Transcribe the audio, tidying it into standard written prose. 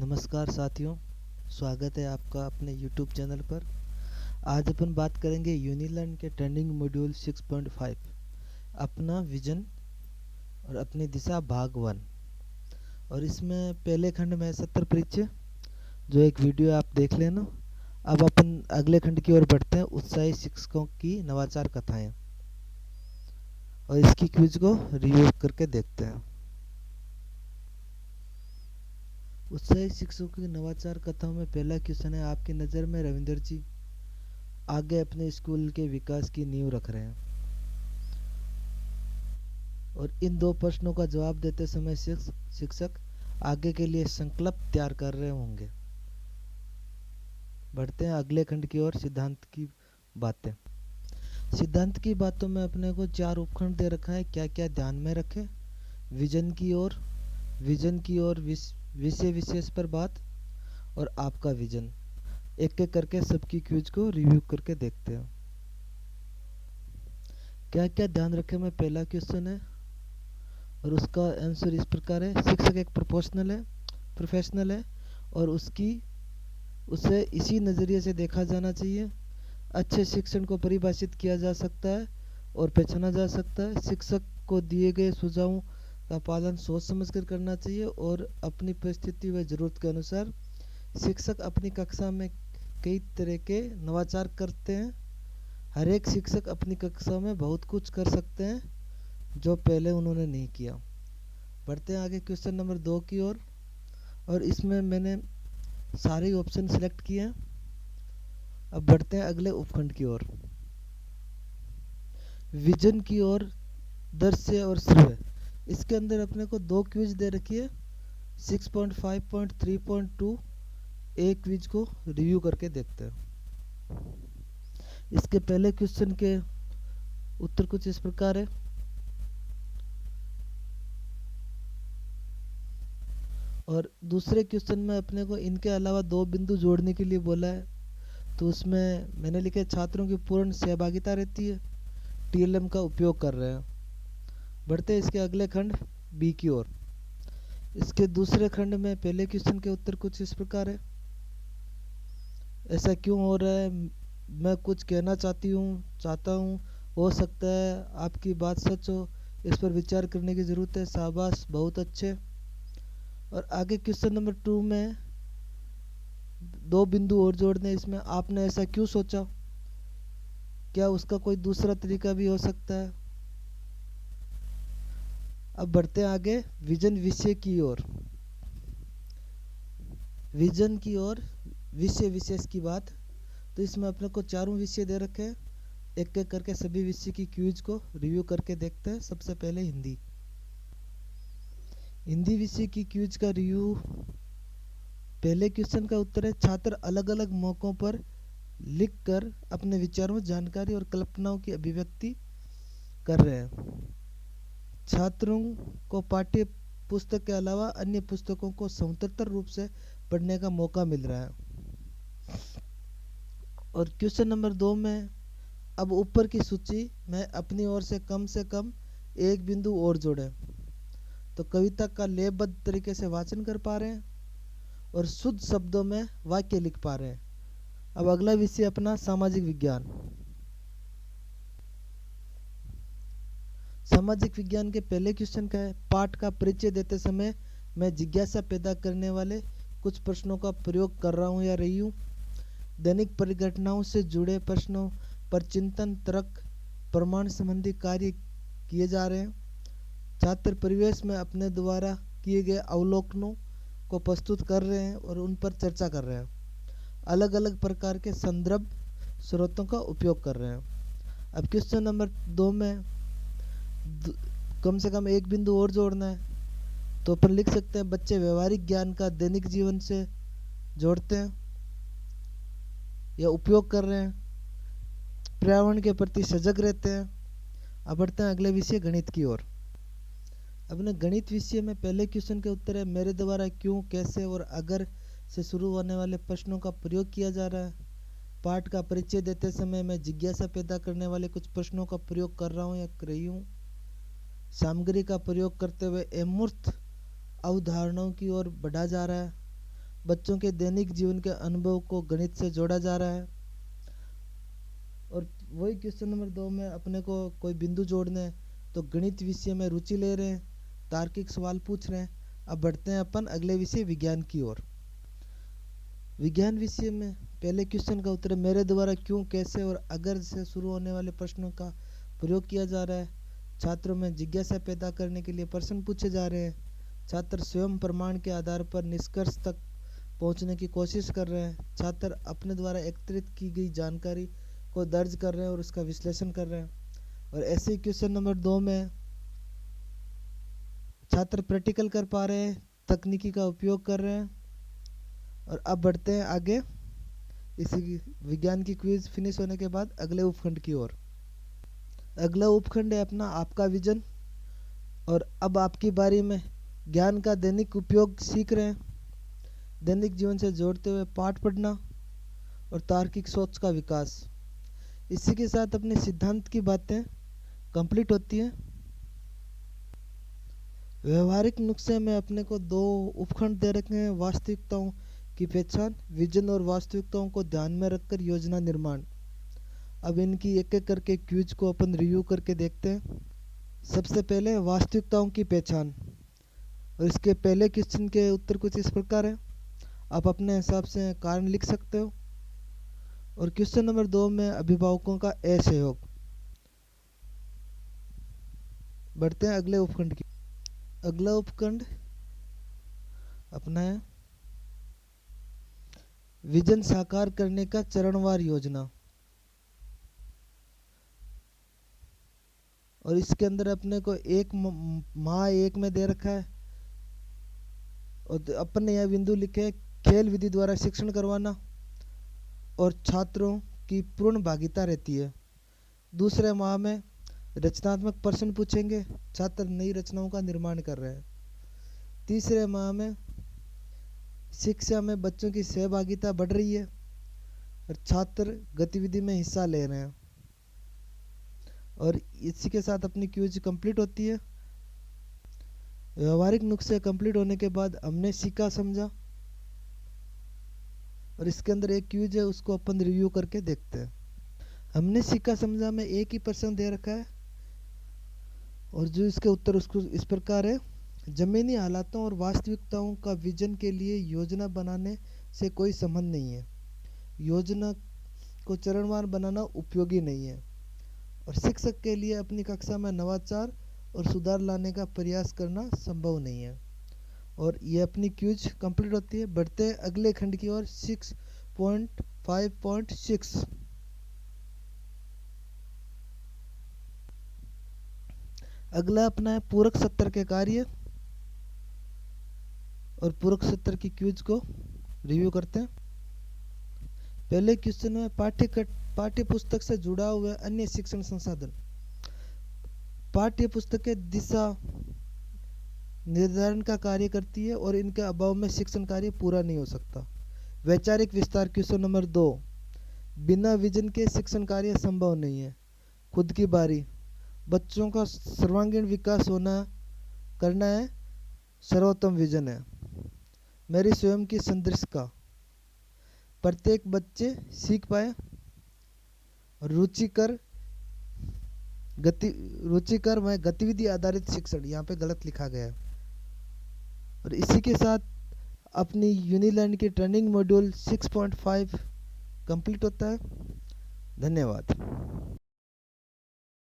नमस्कार साथियों, स्वागत है आपका अपने YouTube चैनल पर। आज अपन बात करेंगे यूनिलर्न के ट्रेंडिंग मॉड्यूल 6.5 अपना विजन और अपनी दिशा भाग 1। और इसमें पहले खंड में 70 परिचय जो एक वीडियो आप देख लेना। अब अपन अगले खंड की ओर बढ़ते हैं, उत्साही शिक्षकों की नवाचार कथाएं, और इसकी क्विज को रिव्यू करके देखते हैं। उत्साही शिक्षकों की नवाचार कथाओं में पहला क्वेश्चन है, आपकी नज़र में रविंदर जी आगे अपने स्कूल के विकास की नींव रख रहे हैं, और इन दो प्रश्नों का जवाब देते समय शिक्षक आगे के लिए संकल्प तैयार कर रहे होंगे। बढ़ते हैं अगले खंड की ओर, सिद्धांत की बातें। सिद्धांत की बातों में अपने को 4 उपखंड दे रखा है, क्या क्या ध्यान में रखें। विजन की ओर विषय विशेष पर बात, और आपका विजन। एक एक करके सबकी क्विज को रिव्यू करके देखते हैं। क्या क्या ध्यान रखें में पहला क्वेश्चन है, और उसका आंसर इस प्रकार है। शिक्षक एक प्रोफेशनल है और उसे इसी नज़रिए से देखा जाना चाहिए। अच्छे शिक्षण को परिभाषित किया जा सकता है और पहचाना जा सकता है। शिक्षक को दिए गए सुझावों का पालन सोच समझकर करना चाहिए, और अपनी परिस्थिति व ज़रूरत के अनुसार शिक्षक अपनी कक्षा में कई तरह के नवाचार करते हैं। हर एक शिक्षक अपनी कक्षा में बहुत कुछ कर सकते हैं जो पहले उन्होंने नहीं किया। बढ़ते हैं आगे क्वेश्चन नंबर 2 की ओर, और इसमें मैंने सारे ऑप्शन सिलेक्ट किए हैं। अब बढ़ते हैं अगले उपखंड की ओर, विजन की ओर, दृश्य और श्रव्य। इसके अंदर अपने को 2 क्विज दे रखी है, 6.5.3.2। एक क्विज को रिव्यू करके देखते हैं। इसके पहले क्वेश्चन के उत्तर कुछ इस प्रकार है। और दूसरे क्वेश्चन में अपने को इनके अलावा 2 बिंदु जोड़ने के लिए बोला है, तो उसमें मैंने लिखा है छात्रों की पूर्ण सहभागिता रहती है, टीएलएम का उपयोग कर रहे हैं। बढ़ते हैं इसके अगले खंड बी की ओर। इसके दूसरे खंड में पहले क्वेश्चन के उत्तर कुछ इस प्रकार है। ऐसा क्यों हो रहा है, मैं कुछ कहना चाहता हूँ, हो सकता है आपकी बात सच हो, इस पर विचार करने की ज़रूरत है। शाबाश, बहुत अच्छे। और आगे क्वेश्चन नंबर 2 में 2 बिंदु और जोड़ने। इसमें आपने ऐसा क्यों सोचा, क्या उसका कोई दूसरा तरीका भी हो सकता है। अब बढ़ते हैं आगे विजन विषय की ओर। विजन की ओर विषय विशेष की बात, तो इसमें अपने को 4 विषय दे रखे हैं। एक एक करके सभी विषय की क्विज को रिव्यू करके देखते हैं। सबसे पहले हिंदी विषय की क्विज का रिव्यू। पहले क्वेश्चन का उत्तर है, छात्र अलग अलग मौकों पर लिखकर अपने विचारों, जानकारी और कल्पनाओं की अभिव्यक्ति कर रहे हैं। छात्रों को पाठ्य पुस्तक के अलावा अन्य पुस्तकों को स्वतंत्र रूप से पढ़ने का मौका मिल रहा है। और क्वेश्चन नंबर 2 में अब ऊपर की सूची में अपनी ओर से कम 1 बिंदु और जोड़ें। तो कविता का लयबद्ध तरीके से वाचन कर पा रहे हैं और शुद्ध शब्दों में वाक्य लिख पा रहे हैं। अब अगला विषय अपना सामाजिक विज्ञान। सामाजिक विज्ञान के पहले क्वेश्चन का है, पाठ का परिचय देते समय मैं जिज्ञासा पैदा करने वाले कुछ प्रश्नों का प्रयोग कर रहा हूँ या रही हूँ। दैनिक परिघटनाओं से जुड़े प्रश्नों पर चिंतन, तर्क, प्रमाण संबंधी कार्य किए जा रहे हैं। छात्र परिवेश में अपने द्वारा किए गए अवलोकनों को प्रस्तुत कर रहे हैं और उन पर चर्चा कर रहे हैं। अलग अलग प्रकार के संदर्भ स्रोतों का उपयोग कर रहे हैं। अब क्वेश्चन नंबर 2 में कम से कम 1 बिंदु और जोड़ना है, तो अपन लिख सकते हैं बच्चे व्यवहारिक ज्ञान का दैनिक जीवन से जोड़ते हैं या उपयोग कर रहे हैं, पर्यावरण के प्रति सजग रहते हैं। अब बढ़ते हैं अगले विषय गणित की ओर। अपने गणित विषय में पहले क्वेश्चन के उत्तर है, मेरे द्वारा क्यों, कैसे और अगर से शुरू होने वाले प्रश्नों का प्रयोग किया जा रहा है। पाठ का परिचय देते समय मैं जिज्ञासा पैदा करने वाले कुछ प्रश्नों का प्रयोग कर रहा हूँ या कर रही हूँ। सामग्री का प्रयोग करते हुए अमूर्त अवधारणाओं की ओर बढ़ा जा रहा है। बच्चों के दैनिक जीवन के अनुभव को गणित से जोड़ा जा रहा है। और वही क्वेश्चन नंबर 2 में अपने को कोई बिंदु जोड़ने हैं, तो गणित विषय में रुचि ले रहे हैं, तार्किक सवाल पूछ रहे हैं। अब बढ़ते हैं अपन अगले विषय विज्ञान की ओर। विज्ञान विषय में पहले क्वेश्चन का उत्तर मेरे द्वारा क्यों, कैसे और अगर से शुरू होने वाले प्रश्नों का प्रयोग किया जा रहा है। छात्रों में जिज्ञासा पैदा करने के लिए प्रश्न पूछे जा रहे हैं। छात्र स्वयं प्रमाण के आधार पर निष्कर्ष तक पहुंचने की कोशिश कर रहे हैं। छात्र अपने द्वारा एकत्रित की गई जानकारी को दर्ज कर रहे हैं और उसका विश्लेषण कर रहे हैं। और ऐसे ही क्वेश्चन नंबर 2 में छात्र प्रैक्टिकल कर पा रहे हैं, तकनीकी का उपयोग कर रहे हैं। और अब बढ़ते हैं आगे इसी विज्ञान की क्विज फिनिश होने के बाद अगले उपखंड की ओर। अगला उपखंड है अपना आपका विजन। और अब आपकी बारी में ज्ञान का दैनिक उपयोग सीख रहे हैं, दैनिक जीवन से जोड़ते हुए पाठ पढ़ना और तार्किक सोच का विकास। इसी के साथ अपने सिद्धांत की बातें कंप्लीट होती हैं। व्यवहारिक नुस्खे में अपने को 2 उपखंड दे रखे हैं, वास्तविकताओं की पहचान, विजन और वास्तविकताओं को ध्यान में रखकर योजना निर्माण। अब इनकी एक एक करके क्विज को अपन रिव्यू करके देखते हैं। सबसे पहले वास्तविकताओं की पहचान, और इसके पहले क्वेश्चन के उत्तर कुछ इस प्रकार है। आप अपने हिसाब से कारण लिख सकते हो। और क्वेश्चन नंबर 2 में अभिभावकों का असहयोग। बढ़ते हैं अगले उपखंड की। अगला उपखंड अपना है विजन साकार करने का चरणवार योजना। और इसके अंदर अपने को एक माह 1 में दे रखा है और अपन ने यह बिंदु लिखे है, खेल विधि द्वारा शिक्षण करवाना और छात्रों की पूर्ण भागीदारी रहती है। दूसरे माह में रचनात्मक प्रश्न पूछेंगे, छात्र नई रचनाओं का निर्माण कर रहे हैं। तीसरे माह में शिक्षा में बच्चों की सहभागिता बढ़ रही है और छात्र गतिविधि में हिस्सा ले रहे हैं। और इसी के साथ अपनी क्विज कंप्लीट होती है। व्यवहारिक नुस्खे कंप्लीट होने के बाद हमने सीखा समझा, और इसके अंदर एक क्विज है, उसको अपन रिव्यू करके देखते हैं। हमने सीखा समझा में एक ही प्रश्न दे रखा है और जो इसके उत्तर उसको इस प्रकार है। जमीनी हालातों और वास्तविकताओं का विजन के लिए योजना बनाने से कोई संबंध नहीं है। योजना को चरणवार बनाना उपयोगी नहीं है और शिक्षक के लिए अपनी कक्षा में नवाचार और सुधार लाने का प्रयास करना संभव नहीं है। और ये अपनी क्विज कंप्लीट होती है। बढ़ते हैं अगले खंड की ओर 6.5.6। अगला अपना है पूरक सत्र के कार्य, और पूरक सत्र की क्विज को रिव्यू करते हैं। पहले क्वेश्चन में पाठ्य पुस्तक से जुड़ा हुआ अन्य शिक्षण संसाधन। पाठ्य पुस्तकें दिशा निर्धारण का कार्य करती है और इनके अभाव में शिक्षण कार्य पूरा नहीं हो सकता। वैचारिक विस्तार क्वेश्चन नंबर 2, बिना विजन के शिक्षण कार्य संभव नहीं है। खुद की बारी, बच्चों का सर्वांगीण विकास करना है सर्वोत्तम विजन है। मेरी स्वयं की संदर्शिका, प्रत्येक बच्चे सीख पाए। रुचिकर व गतिविधि आधारित शिक्षण, यहाँ पे गलत लिखा गया है। और इसी के साथ अपनी यूनिलर्न की ट्रेनिंग मॉड्यूल 6.5 कंप्लीट होता है। धन्यवाद।